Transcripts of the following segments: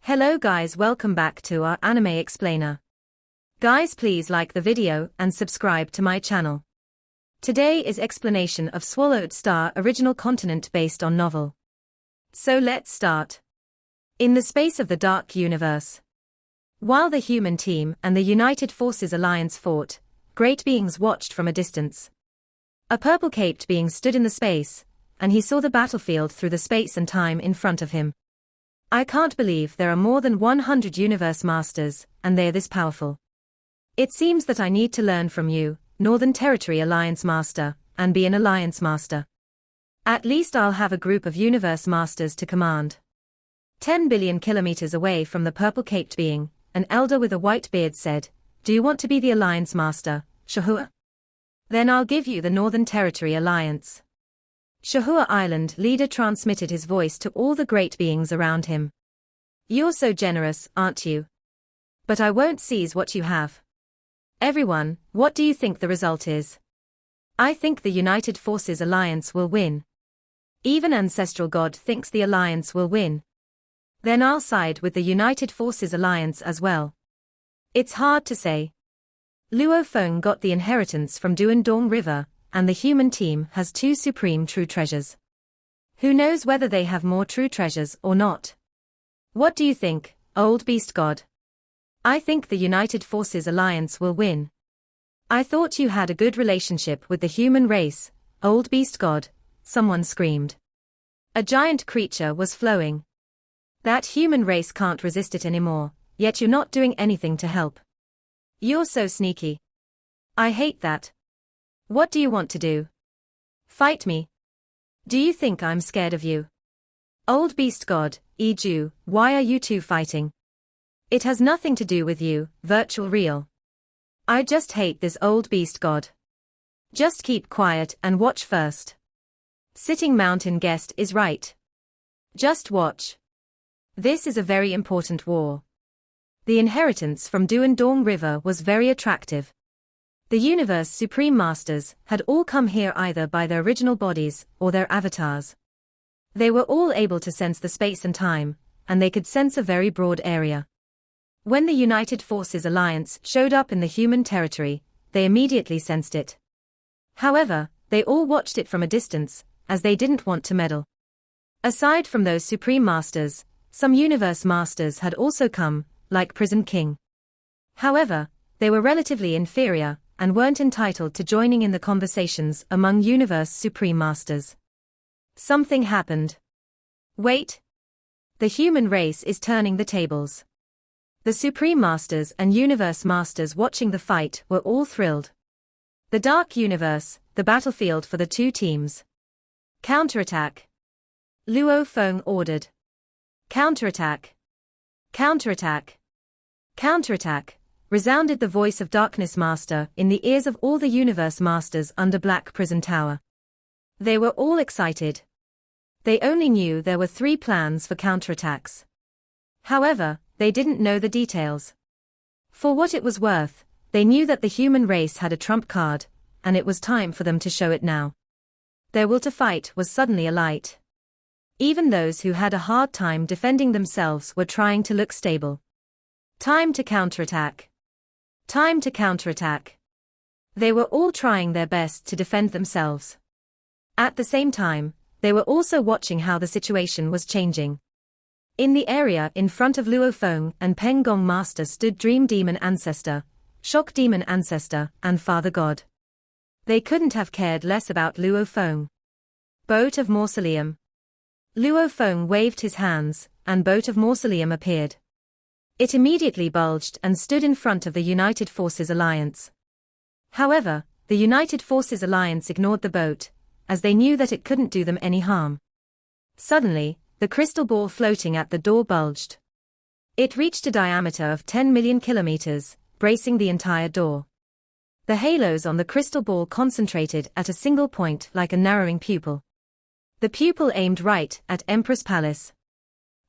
Hello guys, welcome back to our anime explainer. Guys, please like the video and subscribe to my channel. Today is explanation of Swallowed Star original continent based on novel. So let's start. In the space of the Dark Universe. While the human team and the United Forces Alliance fought, great beings watched from a distance. A purple-caped being stood in the space, and he saw the battlefield through the space and time in front of him. I can't believe there are more than 100 Universe Masters, and they're this powerful. It seems that I need to learn from you, Northern Territory Alliance Master, and be an Alliance Master. At least I'll have a group of Universe Masters to command. 10 billion kilometers away from the purple-caped being, an elder with a white beard said, "Do you want to be the Alliance Master, Shahua? Then I'll give you the Northern Territory Alliance." Shahua Island leader transmitted his voice to all the great beings around him. "You're so generous, aren't you? But I won't seize what you have. Everyone, what do you think the result is? I think the United Forces Alliance will win. Even Ancestral God thinks the Alliance will win. Then I'll side with the United Forces Alliance as well. It's hard to say. Luo Feng got the inheritance from Duandong River, and the human team has 2 supreme true treasures. Who knows whether they have more true treasures or not? What do you think, old beast god? I think the United Forces Alliance will win. I thought you had a good relationship with the human race, old beast god, someone screamed. A giant creature was flowing. That human race can't resist it anymore, yet you're not doing anything to help. You're so sneaky. I hate that. What do you want to do? Fight me? Do you think I'm scared of you? Old beast god, Eju, why are you two fighting? It has nothing to do with you, virtual real. I just hate this old beast god. Just keep quiet and watch first. Sitting mountain guest is right. Just watch. This is a very important war. The inheritance from Duandong River was very attractive. The Universe Supreme Masters had all come here either by their original bodies or their avatars. They were all able to sense the space and time, and they could sense a very broad area. When the United Forces Alliance showed up in the human territory, they immediately sensed it. However, they all watched it from a distance, as they didn't want to meddle. Aside from those Supreme Masters, some Universe Masters had also come, like Prison King. However, they were relatively inferior, and weren't entitled to joining in the conversations among Universe Supreme Masters. Something happened. Wait. The human race is turning the tables. The Supreme Masters and Universe Masters watching the fight were all thrilled. The Dark Universe, the battlefield for the 2 teams. Counterattack. Luo Feng ordered. Counterattack. Counterattack. Counterattack. Resounded the voice of Darkness Master in the ears of all the Universe Masters under Black Prison Tower. They were all excited. They only knew there were 3 plans for counterattacks. However, they didn't know the details. For what it was worth, they knew that the human race had a trump card, and it was time for them to show it now. Their will to fight was suddenly alight. Even those who had a hard time defending themselves were trying to look stable. Time to counterattack. Time to counterattack. They were all trying their best to defend themselves. At the same time, they were also watching how the situation was changing. In the area in front of Luo Feng and Peng Gong Master stood Dream Demon Ancestor, Shock Demon Ancestor, and Father God. They couldn't have cared less about Luo Feng. Boat of Mausoleum. Luo Feng waved his hands, and Boat of Mausoleum appeared. It immediately bulged and stood in front of the United Forces Alliance. However, the United Forces Alliance ignored the boat, as they knew that it couldn't do them any harm. Suddenly, the crystal ball floating at the door bulged. It reached a diameter of 10 million kilometers, bracing the entire door. The halos on the crystal ball concentrated at a single point like a narrowing pupil. The pupil aimed right at Empress Palace.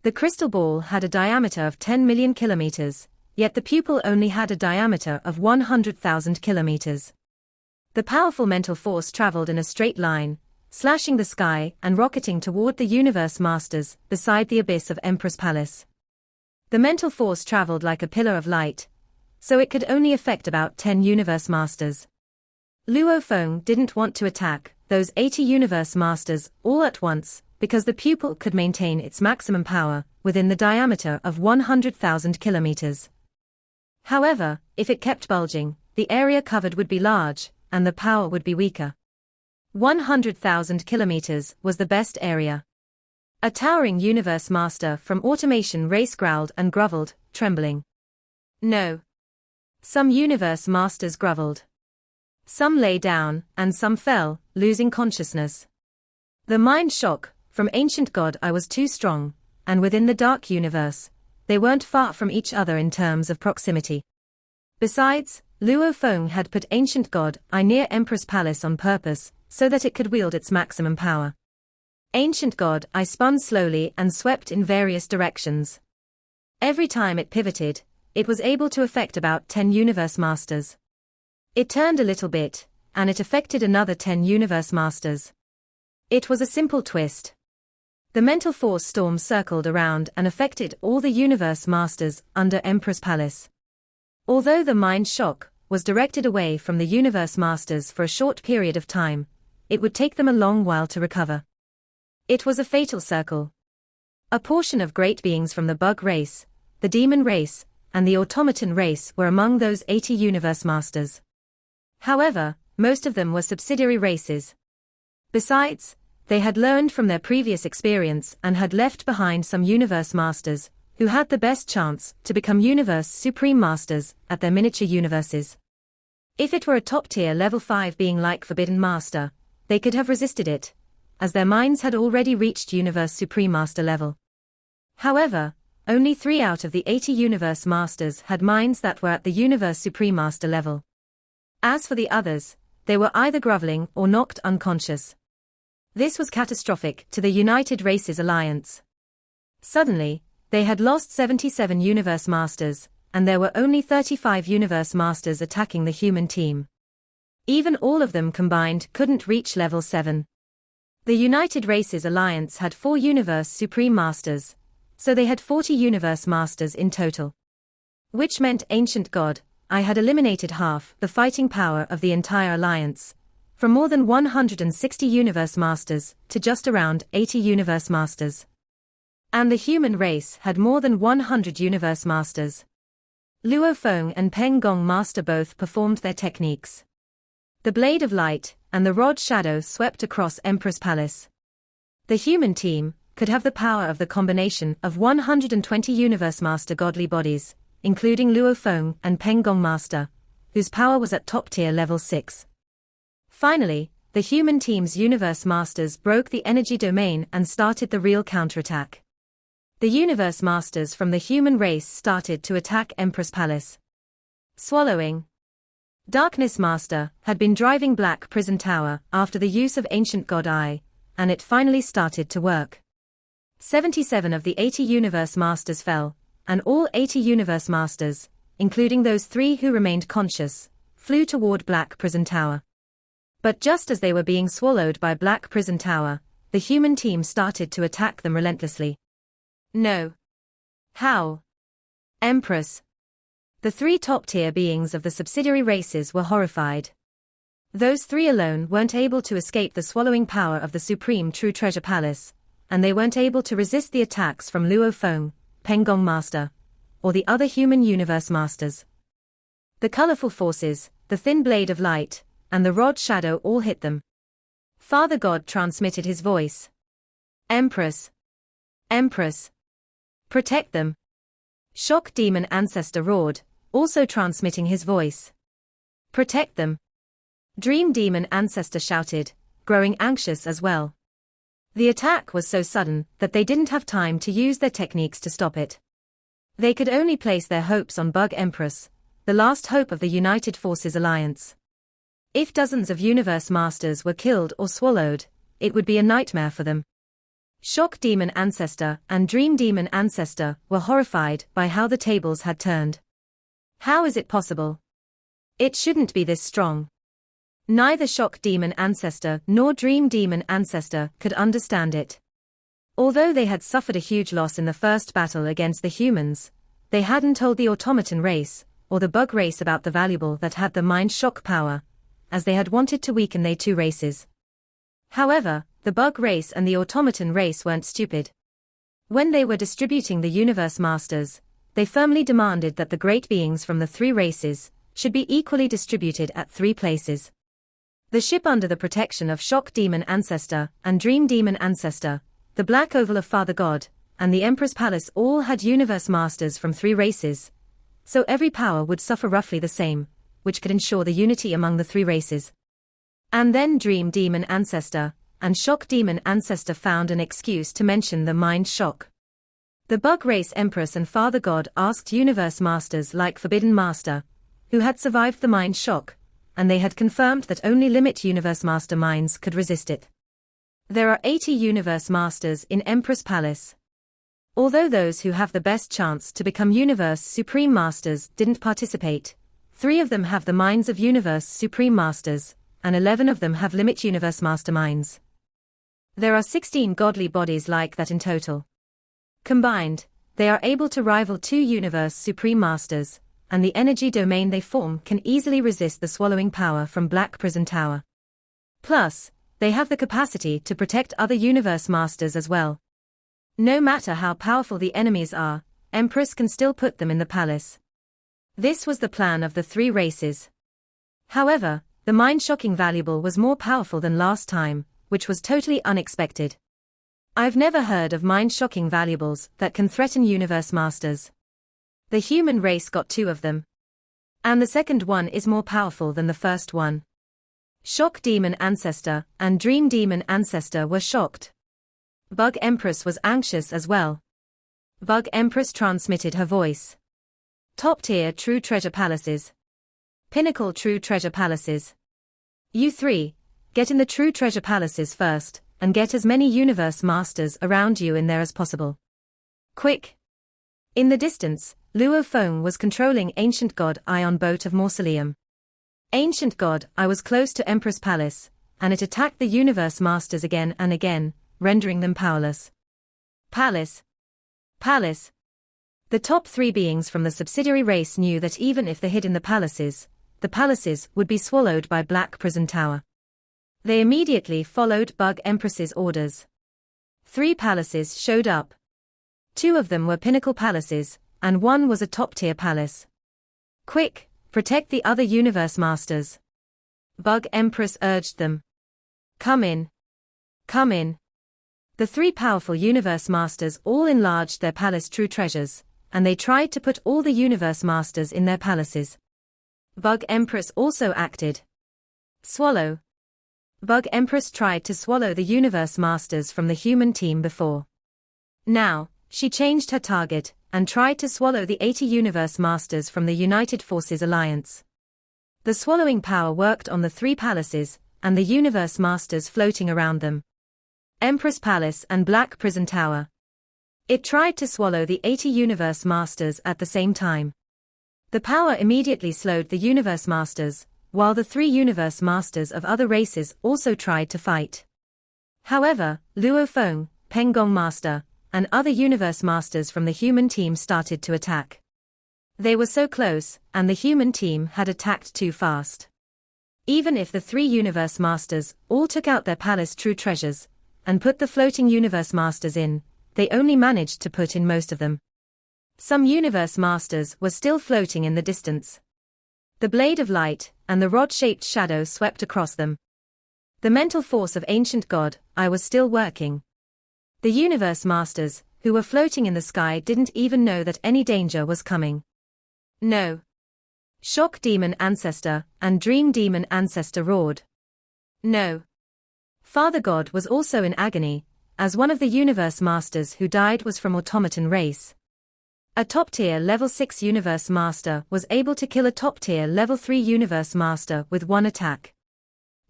The crystal ball had a diameter of 10 million kilometers, yet the pupil only had a diameter of 100,000 kilometers. The powerful mental force traveled in a straight line, slashing the sky and rocketing toward the Universe Masters beside the abyss of Empress Palace. The mental force traveled like a pillar of light, so it could only affect about 10 Universe Masters. Luo Feng didn't want to attack those 80 Universe Masters all at once, because the pupil could maintain its maximum power within the diameter of 100,000 kilometers. However, if it kept bulging, the area covered would be large, and the power would be weaker. 100,000 kilometers was the best area. A towering Universe Master from Automation Race growled and groveled, trembling. No. Some Universe Masters groveled. Some lay down, and some fell, losing consciousness. The mind shock from Ancient God I was too strong, and within the Dark Universe, they weren't far from each other in terms of proximity. Besides, Luo Feng had put Ancient God I near Empress Palace on purpose, so that it could wield its maximum power. Ancient God I spun slowly and swept in various directions. Every time it pivoted, it was able to affect about 10 Universe Masters. It turned a little bit, and it affected another 10 Universe Masters. It was a simple twist. The mental force storm circled around and affected all the Universe Masters under Empress Palace. Although the mind shock was directed away from the Universe Masters for a short period of time, it would take them a long while to recover. It was a fatal circle. A portion of great beings from the bug race, the demon race, and the automaton race were among those 80 Universe Masters. However, most of them were subsidiary races. Besides, they had learned from their previous experience and had left behind some Universe Masters, who had the best chance to become Universe Supreme Masters at their miniature universes. If it were a top-tier level 5 being like Forbidden Master, they could have resisted it, as their minds had already reached Universe Supreme Master level. However, only 3 out of the 80 Universe Masters had minds that were at the Universe Supreme Master level. As for the others, they were either groveling or knocked unconscious. This was catastrophic to the United Races Alliance. Suddenly, they had lost 77 Universe Masters, and there were only 35 Universe Masters attacking the human team. Even all of them combined couldn't reach level 7. The United Races Alliance had 4 Universe Supreme Masters, so they had 40 Universe Masters in total. Which meant Ancient God I had eliminated half the fighting power of the entire alliance, from more than 160 Universe Masters to just around 80 Universe Masters. And the human race had more than 100 Universe Masters. Luo Feng and Peng Gong Master both performed their techniques. The Blade of Light and the Rod Shadow swept across Empress Palace. The human team could have the power of the combination of 120 Universe Master godly bodies, including Luo Feng and Peng Gong Master, whose power was at top-tier level 6. Finally, the human team's Universe Masters broke the energy domain and started the real counterattack. The Universe Masters from the human race started to attack Empress Palace. Swallowing. Darkness Master had been driving Black Prison Tower after the use of Ancient God Eye, and it finally started to work. 77 of the 80 Universe Masters fell, and all 80 Universe Masters, including those 3 who remained conscious, flew toward Black Prison Tower. But just as they were being swallowed by Black Prison Tower, the human team started to attack them relentlessly. No. How? Empress. The 3 top-tier beings of the subsidiary races were horrified. Those 3 alone weren't able to escape the swallowing power of the Supreme True Treasure Palace, and they weren't able to resist the attacks from Luo Feng, Peng Gong Master, or the other human Universe Masters. The colorful forces, the thin blade of light, and the rod shadow all hit them. Father God transmitted his voice. Empress. Empress. Protect them. Shock Demon Ancestor roared, also transmitting his voice. Protect them. Dream Demon Ancestor shouted, growing anxious as well. The attack was so sudden that they didn't have time to use their techniques to stop it. They could only place their hopes on Bug Empress, the last hope of the United Forces Alliance. If dozens of Universe Masters were killed or swallowed, it would be a nightmare for them. Shock Demon Ancestor and Dream Demon Ancestor were horrified by how the tables had turned. How is it possible? It shouldn't be this strong. Neither Shock Demon Ancestor nor Dream Demon Ancestor could understand it. Although they had suffered a huge loss in the first battle against the humans, they hadn't told the automaton race, or the bug race about the valuable that had the mind shock power, as they had wanted to weaken they two races. However, the bug race and the automaton race weren't stupid. When they were distributing the universe masters, they firmly demanded that the great beings from the three races should be equally distributed at three places. The ship under the protection of Shock Demon Ancestor and Dream Demon Ancestor, the Black Oval of Father God, and the Empress Palace all had universe masters from three races, so every power would suffer roughly the same, which could ensure the unity among the three races. And then Dream Demon Ancestor and Shock Demon Ancestor found an excuse to mention the mind shock. The Bug Race Empress and Father God asked universe masters like Forbidden Master, who had survived the mind shock, and they had confirmed that only limit universe master minds could resist it. There are 80 universe masters in Empress Palace. Although those who have the best chance to become Universe Supreme Masters didn't participate, 3 of them have the minds of Universe Supreme Masters, and 11 of them have Limit Universe Master minds. There are 16 godly bodies like that in total. Combined, they are able to rival 2 Universe Supreme Masters, and the energy domain they form can easily resist the swallowing power from Black Prison Tower. Plus, they have the capacity to protect other Universe Masters as well. No matter how powerful the enemies are, Empress can still put them in the palace. This was the plan of the 3 races. However, the mind-shocking valuable was more powerful than last time, which was totally unexpected. I've never heard of mind-shocking valuables that can threaten Universe Masters. The human race got 2 of them. And the second one is more powerful than the first one. Shock Demon Ancestor and Dream Demon Ancestor were shocked. Bug Empress was anxious as well. Bug Empress transmitted her voice. Top-tier True Treasure Palaces. Pinnacle True Treasure Palaces. You 3, get in the True Treasure Palaces first, and get as many Universe Masters around you in there as possible. Quick! In the distance, Luo Feng was controlling Ancient God Ion Boat of Mausoleum. Ancient God I was close to Empress Palace, and it attacked the Universe Masters again and again, rendering them powerless. Palace. Palace. The top 3 beings from the subsidiary race knew that even if they hid in the palaces would be swallowed by Black Prison Tower. They immediately followed Bug Empress's orders. 3 palaces showed up. 2 of them were pinnacle palaces, and 1 was a top-tier palace. Quick, protect the other Universe Masters. Bug Empress urged them. Come in. Come in. The 3 powerful Universe Masters all enlarged their palace true treasures, and they tried to put all the Universe Masters in their palaces. Bug Empress also acted. Swallow. Bug Empress tried to swallow the Universe Masters from the human team before. Now, she changed her target, and tried to swallow the 80 Universe Masters from the United Forces Alliance. The swallowing power worked on the 3 palaces, and the Universe Masters floating around them. Empress Palace and Black Prison Tower. It tried to swallow the 80 Universe Masters at the same time. The power immediately slowed the Universe Masters, while the 3 Universe Masters of other races also tried to fight. However, Luo Feng, Pengong Master, and other Universe Masters from the human team started to attack. They were so close, and the human team had attacked too fast. Even if the 3 Universe Masters all took out their palace true treasures, and put the floating Universe Masters in, they only managed to put in most of them. Some Universe Masters were still floating in the distance. The blade of light and the rod-shaped shadow swept across them. The mental force of Ancient God I was still working. The Universe Masters, who were floating in the sky, didn't even know that any danger was coming. No. Shock Demon Ancestor and Dream Demon Ancestor roared. No. Father God was also in agony, as one of the Universe Masters who died was from Automaton race. A top-tier level 6 Universe Master was able to kill a top-tier level 3 Universe Master with 1 attack.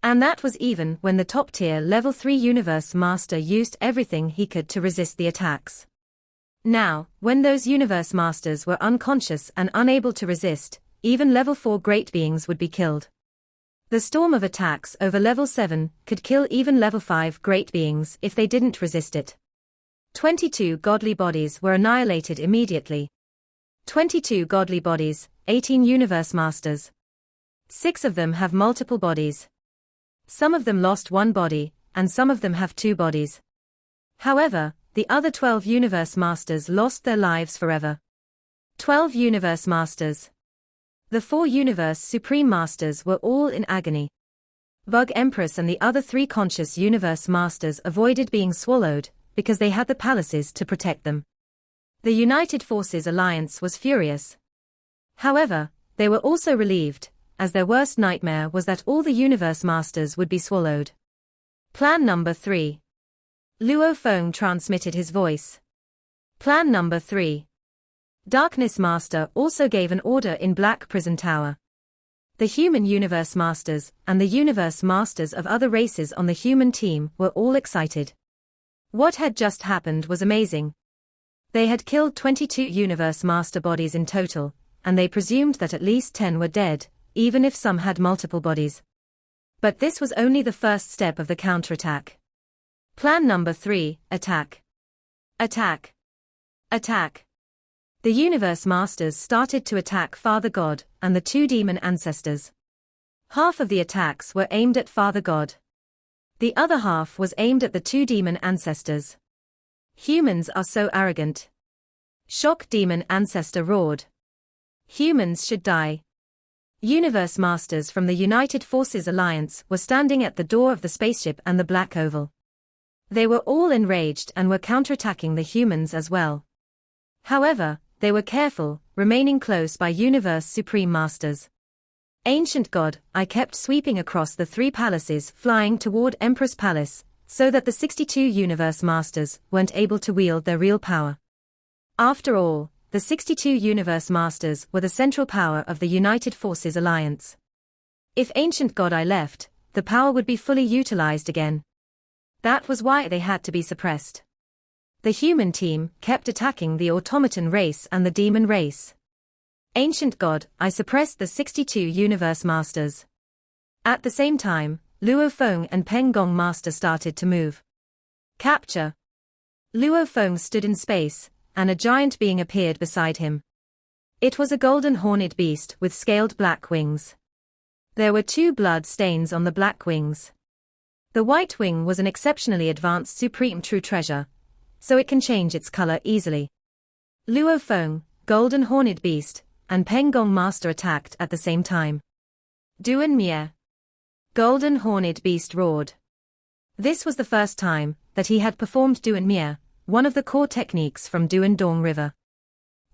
And that was even when the top-tier level 3 Universe Master used everything he could to resist the attacks. Now, when those Universe Masters were unconscious and unable to resist, even level 4 great beings would be killed. The storm of attacks over level 7 could kill even level 5 great beings if they didn't resist it. 22 godly bodies were annihilated immediately. 22 godly bodies, 18 universe masters. 6 of them have multiple bodies. Some of them lost one body, and some of them have 2 bodies. However, the other 12 universe masters lost their lives forever. 12 universe masters. The 4 universe supreme masters were all in agony. Bug Empress and the other 3 conscious universe masters avoided being swallowed, because they had the palaces to protect them. The United Forces Alliance was furious. However, they were also relieved, as their worst nightmare was that all the universe masters would be swallowed. Plan number 3. Luo Feng transmitted his voice. Plan number 3. Darkness Master also gave an order in Black Prison Tower. The human universe masters and the universe masters of other races on the human team were all excited. What had just happened was amazing. They had killed 22 universe master bodies in total, and they presumed that at least 10 were dead, even if some had multiple bodies. But this was only the first step of the counterattack. Plan number 3, attack. Attack. Attack. The universe masters started to attack Father God and the 2 demon ancestors. Half of the attacks were aimed at Father God. The other half was aimed at the 2 demon ancestors. Humans are so arrogant. Shock demon ancestor roared. Humans should die. Universe masters from the United Forces Alliance were standing at the door of the spaceship and the Black Oval. They were all enraged and were counterattacking the humans as well. However, they were careful, remaining close by Universe Supreme Masters. Ancient God, I kept sweeping across the 3 palaces flying toward Empress Palace, so that the 62 Universe Masters weren't able to wield their real power. After all, the 62 Universe Masters were the central power of the United Forces Alliance. If Ancient God I left, the power would be fully utilized again. That was why they had to be suppressed. The human team kept attacking the automaton race and the demon race. Ancient God, I suppressed the 62 Universe Masters. At the same time, Luo Feng and Peng Gong Master started to move. Capture. Luo Feng stood in space, and a giant being appeared beside him. It was a golden horned beast with scaled black wings. There were 2 blood stains on the black wings. The white wing was an exceptionally advanced supreme true treasure, so it can change its color easily. Luo Feng, golden horned beast, and Peng Gong Master attacked at the same time. Duan Mie. Golden horned beast roared. This was the first time that he had performed Duan Mie, one of the core techniques from Duan Dong River.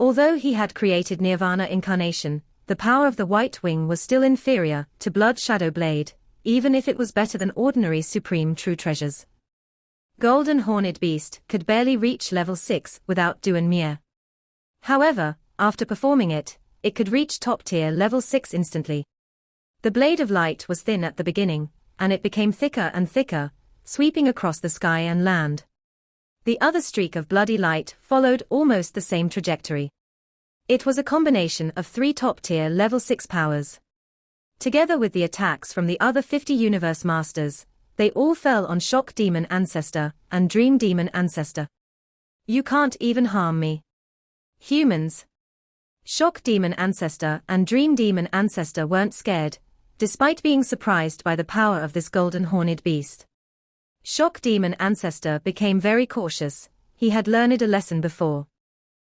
Although he had created Nirvana incarnation, the power of the white wing was still inferior to Blood Shadow Blade, even if it was better than ordinary supreme true treasures. Golden Horned Beast could barely reach level 6 without Duan Mie. However, after performing it, it could reach top tier level 6 instantly. The blade of light was thin at the beginning, and it became thicker and thicker, sweeping across the sky and land. The other streak of bloody light followed almost the same trajectory. It was a combination of 3 top tier level 6 powers. Together with the attacks from the other 50 Universe Masters, they all fell on Shock Demon Ancestor and Dream Demon Ancestor. You can't even harm me. Humans. Shock Demon Ancestor and Dream Demon Ancestor weren't scared, despite being surprised by the power of this golden horned beast. Shock Demon Ancestor became very cautious, he had learned a lesson before.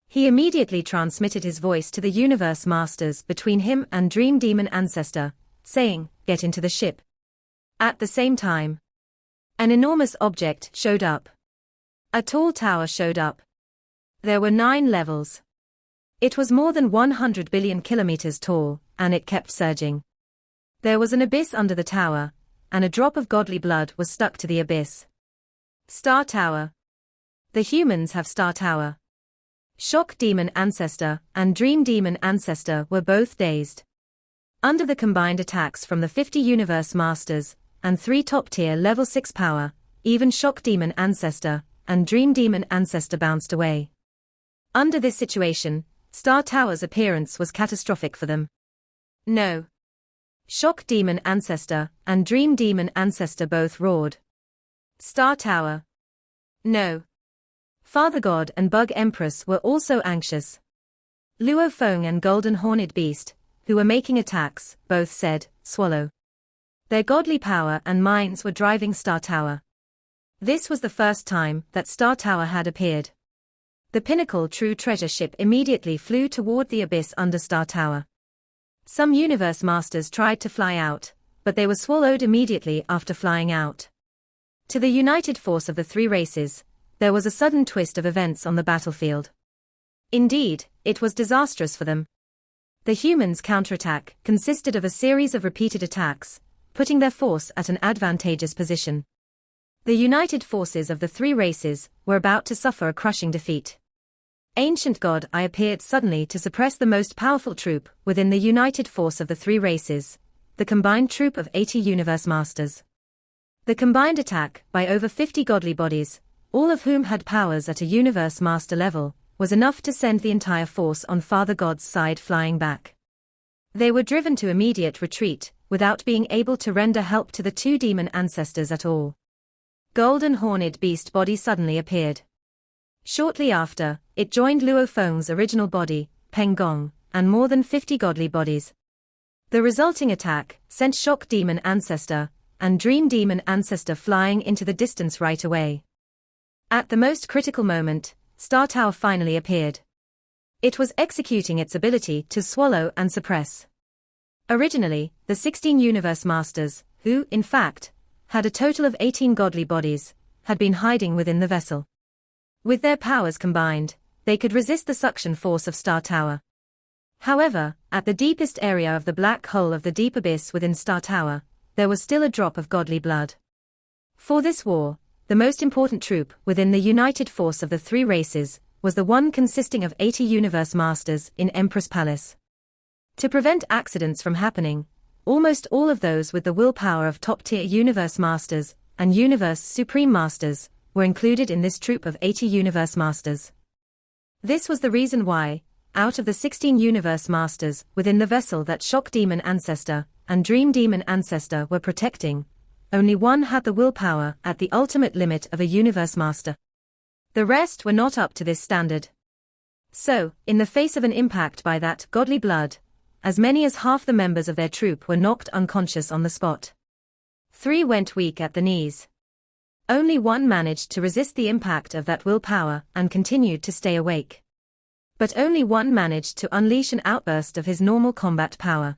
He immediately transmitted his voice to the Universe Masters between him and Dream Demon Ancestor, saying, "Get into the ship." At the same time, an enormous object showed up. A tall tower showed up. There were 9 levels. It was more than 100 billion kilometers tall, and it kept surging. There was an abyss under the tower, and a drop of godly blood was stuck to the abyss. Star Tower. The humans have Star Tower. Shock Demon Ancestor and Dream Demon Ancestor were both dazed. Under the combined attacks from the 50 Universe Masters, and 3 top-tier level 6 power, even Shock Demon Ancestor and Dream Demon Ancestor bounced away. Under this situation, Star Tower's appearance was catastrophic for them. No. Shock Demon Ancestor and Dream Demon Ancestor both roared. Star Tower. No. Father God and Bug Empress were also anxious. Luo Feng and Golden Horned Beast, who were making attacks, both said, "Swallow." Their godly power and minds were driving Star Tower. This was the first time that Star Tower had appeared. The pinnacle true treasure ship immediately flew toward the abyss under Star Tower. Some universe masters tried to fly out, but they were swallowed immediately after flying out. To the united force of the three races, there was a sudden twist of events on the battlefield. Indeed, it was disastrous for them. The humans' counterattack consisted of a series of repeated attacks, putting their force at an advantageous position. The united forces of the three races were about to suffer a crushing defeat. Ancient God I appeared suddenly to suppress the most powerful troop within the united force of the three races, the combined troop of 80 universe masters. The combined attack by over 50 godly bodies, all of whom had powers at a universe master level, was enough to send the entire force on Father God's side flying back. They were driven to immediate retreat, without being able to render help to the two demon ancestors at all. Golden Horned Beast body suddenly appeared. Shortly after, it joined Luo Feng's original body, Peng Gong, and more than 50 godly bodies. The resulting attack sent Shock Demon Ancestor and Dream Demon Ancestor flying into the distance right away. At the most critical moment, Star Tower finally appeared. It was executing its ability to swallow and suppress. Originally, the 16 Universe Masters, who, in fact, had a total of 18 godly bodies, had been hiding within the vessel. With their powers combined, they could resist the suction force of Star Tower. However, at the deepest area of the black hole of the deep abyss within Star Tower, there was still a drop of godly blood. For this war, the most important troop within the united force of the three races was the one consisting of 80 Universe Masters in Empress Palace. To prevent accidents from happening, almost all of those with the willpower of top-tier Universe Masters and Universe Supreme Masters were included in this troop of 80 Universe Masters. This was the reason why, out of the 16 Universe Masters within the vessel that Shock Demon Ancestor and Dream Demon Ancestor were protecting, only one had the willpower at the ultimate limit of a Universe Master. The rest were not up to this standard. So, in the face of an impact by that godly blood, as many as half the members of their troop were knocked unconscious on the spot. 3 went weak at the knees. Only one managed to resist the impact of that willpower and continued to stay awake. But only one managed to unleash an outburst of his normal combat power.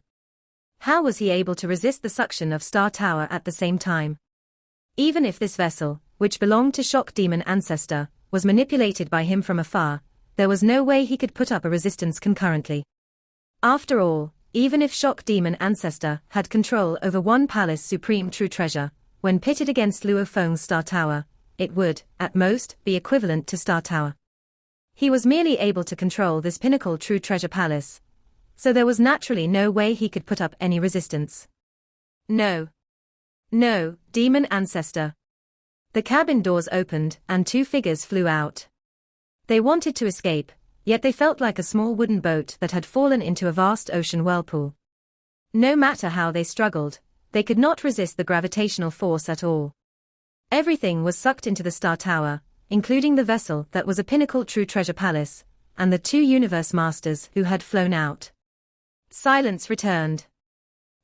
How was he able to resist the suction of Star Tower at the same time? Even if this vessel, which belonged to Shock Demon Ancestor, was manipulated by him from afar, there was no way he could put up a resistance concurrently. After all, even if Shock Demon Ancestor had control over one palace supreme true treasure, when pitted against Luo Feng's Star Tower, it would, at most, be equivalent to Star Tower. He was merely able to control this pinnacle true treasure palace, so there was naturally no way he could put up any resistance. No. No, Demon Ancestor. The cabin doors opened and 2 figures flew out. They wanted to escape, yet they felt like a small wooden boat that had fallen into a vast ocean whirlpool. No matter how they struggled, they could not resist the gravitational force at all. Everything was sucked into the Star Tower, including the vessel that was a pinnacle true treasure palace, and the 2 Universe Masters who had flown out. Silence returned.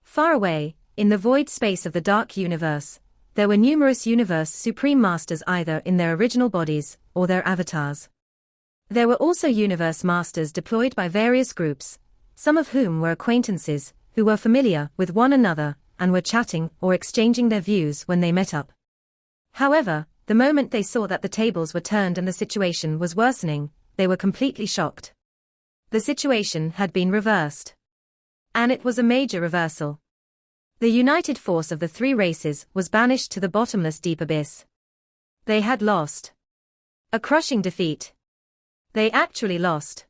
Far away, in the void space of the dark universe, there were numerous Universe Supreme Masters either in their original bodies or their avatars. There were also Universe Masters deployed by various groups, some of whom were acquaintances, who were familiar with one another and were chatting or exchanging their views when they met up. However, the moment they saw that the tables were turned and the situation was worsening, they were completely shocked. The situation had been reversed. And it was a major reversal. The united force of the 3 races was banished to the bottomless deep abyss. They had lost. A crushing defeat. They actually lost.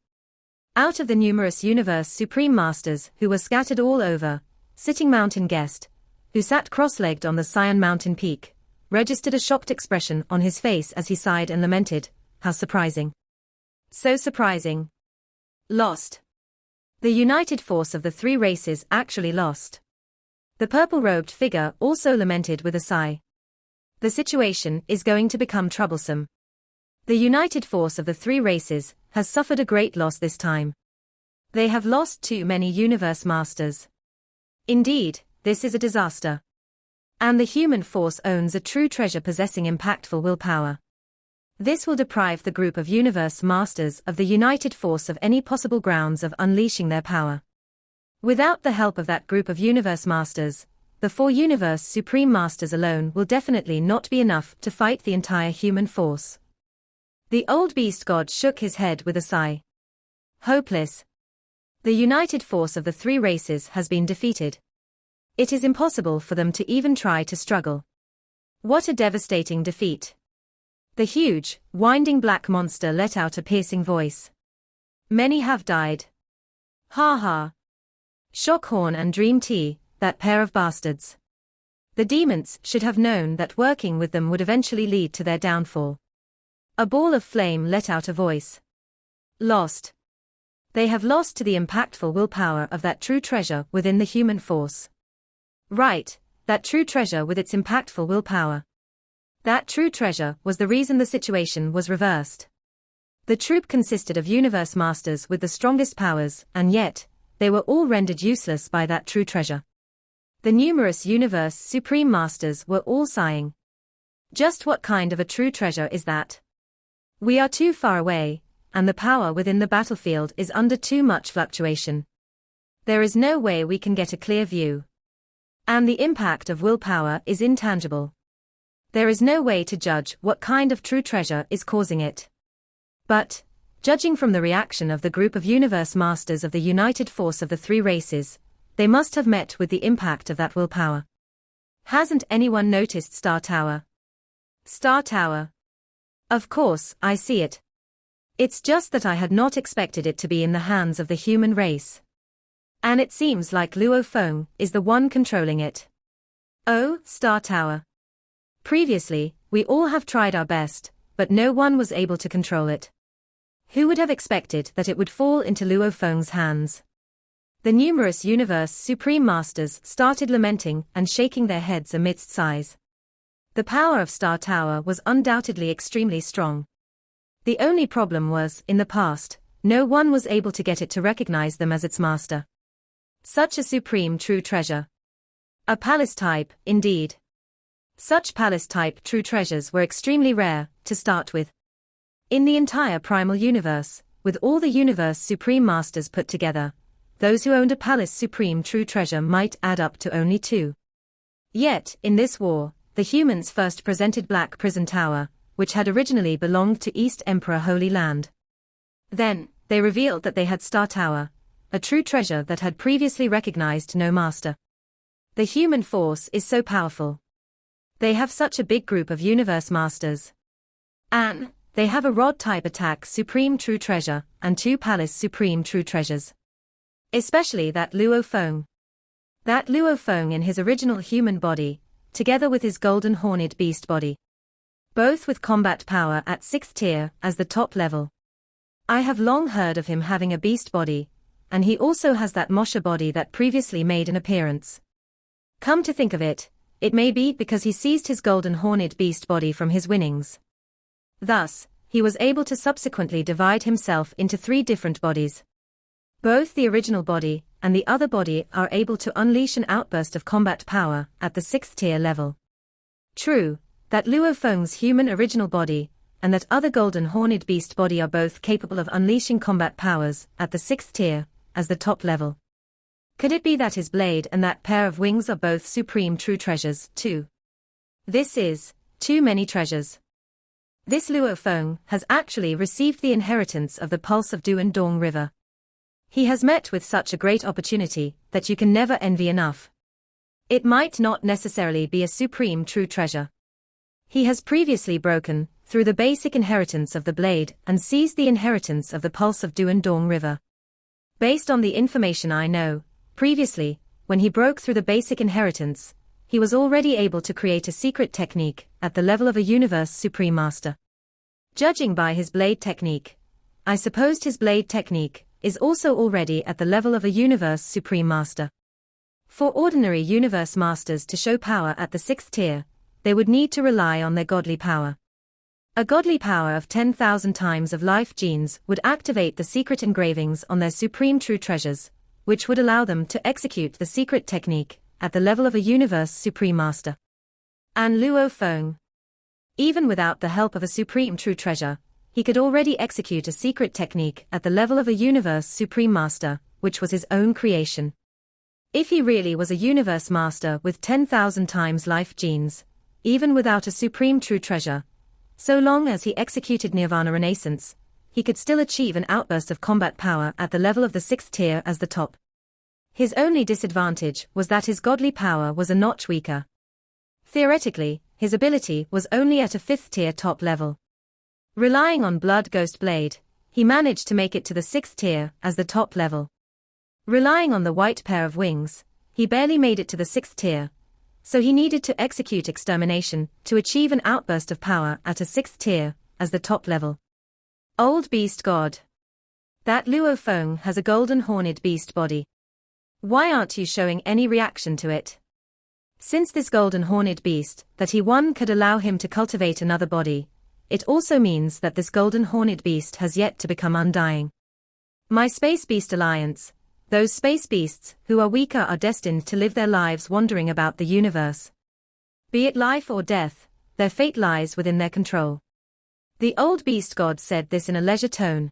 Out of the numerous Universe Supreme Masters who were scattered all over, Sitting Mountain Guest, who sat cross-legged on the Cyan Mountain peak, registered a shocked expression on his face as he sighed and lamented, "How surprising. So surprising. Lost. The united force of the 3 races actually lost." The purple-robed figure also lamented with a sigh. The situation is going to become troublesome. The united force of the 3 races has suffered a great loss this time. They have lost too many universe masters. Indeed, this is a disaster. And the human force owns a true treasure possessing impactful willpower. This will deprive the group of universe masters of the united force of any possible grounds of unleashing their power. Without the help of that group of universe masters, the 4 universe supreme masters alone will definitely not be enough to fight the entire human force. The old beast god shook his head with a sigh. Hopeless. The united force of the 3 races has been defeated. It is impossible for them to even try to struggle. What a devastating defeat. The huge, winding black monster let out a piercing voice. Many have died. Ha ha. Shockhorn and Dream Tea, that pair of bastards. The demons should have known that working with them would eventually lead to their downfall. A ball of flame let out a voice. Lost. They have lost to the impactful willpower of that true treasure within the human force. Right, that true treasure with its impactful willpower. That true treasure was the reason the situation was reversed. The troop consisted of universe masters with the strongest powers, and yet, they were all rendered useless by that true treasure. The numerous universe supreme masters were all sighing. Just what kind of a true treasure is that? We are too far away, and the power within the battlefield is under too much fluctuation. There is no way we can get a clear view. And the impact of willpower is intangible. There is no way to judge what kind of true treasure is causing it. But, judging from the reaction of the group of universe masters of the united force of the 3 races, they must have met with the impact of that willpower. Hasn't anyone noticed Star Tower? Star Tower. Of course, I see it. It's just that I had not expected it to be in the hands of the human race. And it seems like Luo Feng is the one controlling it. Oh, Star Tower. Previously, we all have tried our best, but no one was able to control it. Who would have expected that it would fall into Luo Feng's hands? The numerous universe supreme masters started lamenting and shaking their heads amidst sighs. The power of Star Tower was undoubtedly extremely strong. The only problem was, in the past, no one was able to get it to recognize them as its master. Such a supreme true treasure. A palace type, indeed. Such palace-type true treasures were extremely rare, to start with. In the entire primal universe, with all the universe supreme masters put together, those who owned a palace supreme true treasure might add up to only 2. Yet, in this war, the humans first presented Black Prison Tower, which had originally belonged to East Emperor Holy Land. Then, they revealed that they had Star Tower, a true treasure that had previously recognized no master. The human force is so powerful. They have such a big group of universe masters. And they have a rod-type attack supreme true treasure, and 2 palace supreme true treasures. Especially that Luo Feng. That Luo Feng in his original human body, together with his golden horned beast body. Both with combat power at 6th tier as the top level. I have long heard of him having a beast body, and he also has that Mosha body that previously made an appearance. Come to think of it, it may be because he seized his golden horned beast body from his winnings. Thus, he was able to subsequently divide himself into 3 different bodies. Both the original body and the other body are able to unleash an outburst of combat power at the 6th tier level. True, that Luo Feng's human original body and that other golden horned beast body are both capable of unleashing combat powers at the 6th tier as the top level. Could it be that his blade and that pair of wings are both supreme true treasures, too? This is too many treasures. This Luo Feng has actually received the inheritance of the pulse of Duan Dong River. He has met with such a great opportunity that you can never envy enough. It might not necessarily be a supreme true treasure. He has previously broken through the basic inheritance of the blade and seized the inheritance of the pulse of Duan Dong River. Based on the information I know, previously, when he broke through the basic inheritance, he was already able to create a secret technique at the level of a universe supreme master. Judging by his blade technique, I supposed his blade technique is also already at the level of a universe supreme master. For ordinary universe masters to show power at the 6th tier, they would need to rely on their godly power. A godly power of 10,000 times of life genes would activate the secret engravings on their supreme true treasures, which would allow them to execute the secret technique at the level of a universe supreme master. And Luo Feng. Even without the help of a supreme true treasure, he could already execute a secret technique at the level of a universe supreme master, which was his own creation. If he really was a universe master with 10,000 times life genes, even without a supreme true treasure, so long as he executed Nirvana Renaissance, he could still achieve an outburst of combat power at the level of the 6th tier as the top. His only disadvantage was that his godly power was a notch weaker. Theoretically, his ability was only at a 5th tier top level. Relying on Blood Ghost Blade, he managed to make it to the 6th tier as the top level. Relying on the white pair of wings, he barely made it to the 6th tier, so he needed to execute Extermination to achieve an outburst of power at a 6th tier as the top level. Old Beast God. That Luo Feng has a golden horned beast body. Why aren't you showing any reaction to it? Since this golden horned beast that he won could allow him to cultivate another body, it also means that this golden horned beast has yet to become undying. My Space Beast Alliance, those space beasts who are weaker are destined to live their lives wandering about the universe. Be it life or death, their fate lies within their control. The old beast god said this in a leisure tone.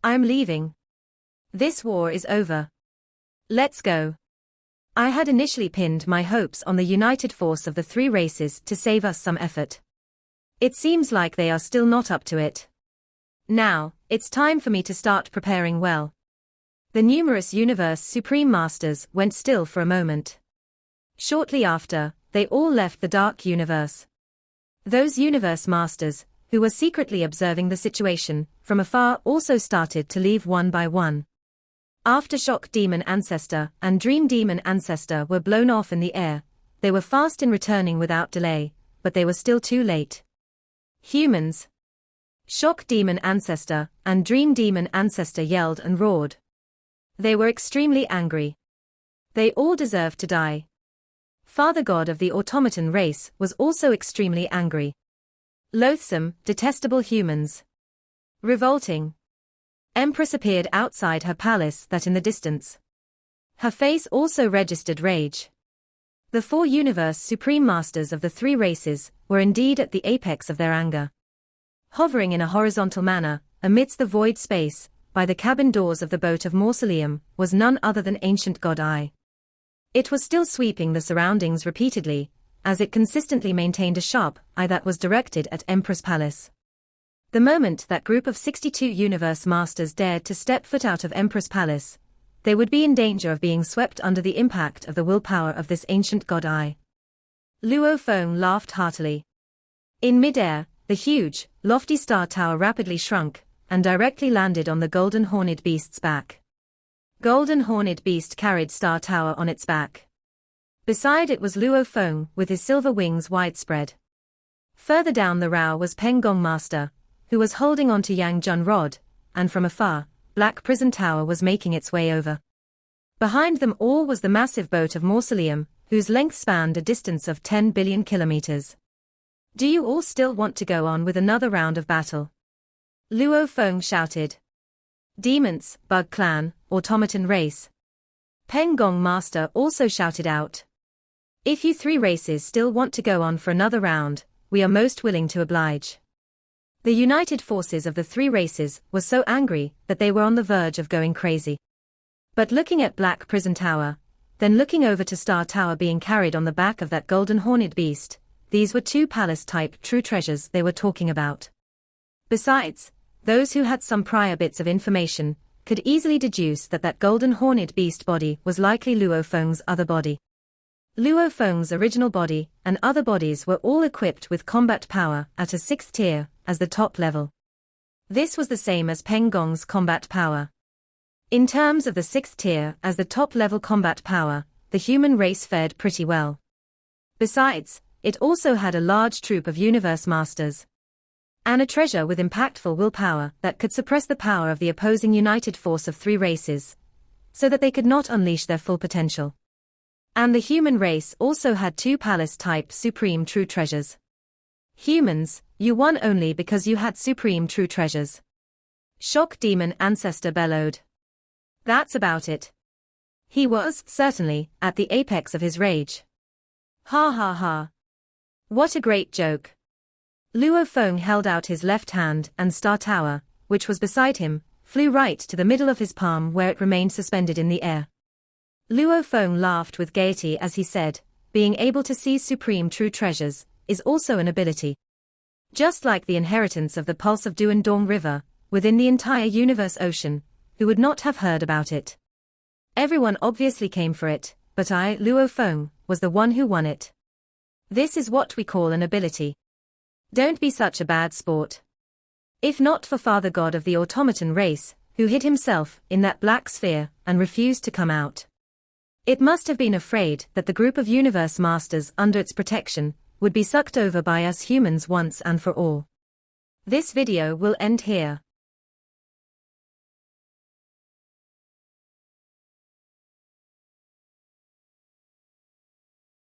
I am leaving. This war is over. Let's go. I had initially pinned my hopes on the united force of the three races to save us some effort. It seems like they are still not up to it. Now, it's time for me to start preparing well. The numerous universe supreme masters went still for a moment. Shortly after, they all left the dark universe. Those universe masters, who were secretly observing the situation from afar, also started to leave one by one. After Shock Demon Ancestor and Dream Demon Ancestor were blown off in the air, they were fast in returning without delay, but they were still too late. Humans. Shock Demon Ancestor and Dream Demon Ancestor yelled and roared. They were extremely angry. They all deserved to die. Father God of the automaton race was also extremely angry. Loathsome, detestable humans. Revolting. Empress appeared outside her palace that in the distance. Her face also registered rage. The four universe supreme masters of the three races were indeed at the apex of their anger. Hovering in a horizontal manner, amidst the void space, by the cabin doors of the boat of Mausoleum, was none other than Ancient God Eye. It was still sweeping the surroundings repeatedly, as it consistently maintained a sharp eye that was directed at Empress Palace. The moment that group of 62 universe masters dared to step foot out of Empress Palace, they would be in danger of being swept under the impact of the willpower of this Ancient God Eye. Luo Feng laughed heartily. In midair, the huge, lofty star tower rapidly shrunk, and directly landed on the golden horned beast's back. Golden horned beast carried star tower on its back. Beside it was Luo Feng with his silver wings widespread. Further down the Rao was Peng Gong Master, who was holding on to Yang Jun Rod, and from afar, Black Prison Tower was making its way over. Behind them all was the massive boat of Mausoleum, whose length spanned a distance of 10 billion kilometers. Do you all still want to go on with another round of battle? Luo Feng shouted. Demons, Bug Clan, Automaton Race. Peng Gong Master also shouted out. If you three races still want to go on for another round, we are most willing to oblige. The united forces of the three races were so angry that they were on the verge of going crazy. But looking at Black Prison Tower, then looking over to Star Tower being carried on the back of that golden horned beast, these were two palace-type true treasures they were talking about. Besides, those who had some prior bits of information could easily deduce that that golden horned beast body was likely Luo Feng's other body. Luo Feng's original body and other bodies were all equipped with combat power at a 6th tier as the top level. This was the same as Peng Gong's combat power. In terms of the 6th tier as the top level combat power, the human race fared pretty well. Besides, it also had a large troop of universe masters. And a treasure with impactful willpower that could suppress the power of the opposing united force of three races, so that they could not unleash their full potential. And the human race also had two palace-type supreme true treasures. Humans, you won only because you had supreme true treasures. Shock Demon Ancestor bellowed. That's about it. He was, certainly, at the apex of his rage. Ha ha ha. What a great joke. Luo Feng held out his left hand and Star Tower, which was beside him, flew right to the middle of his palm where it remained suspended in the air. Luo Feng laughed with gaiety as he said, being able to seize supreme true treasures is also an ability. Just like the inheritance of the pulse of Duan Dong River, within the entire universe ocean, who would not have heard about it? Everyone obviously came for it, but I, Luo Feng, was the one who won it. This is what we call an ability. Don't be such a bad sport. If not for Father God of the automaton race, who hid himself in that black sphere and refused to come out. It must have been afraid that the group of universe masters under its protection would be sucked over by us humans once and for all. This video will end here.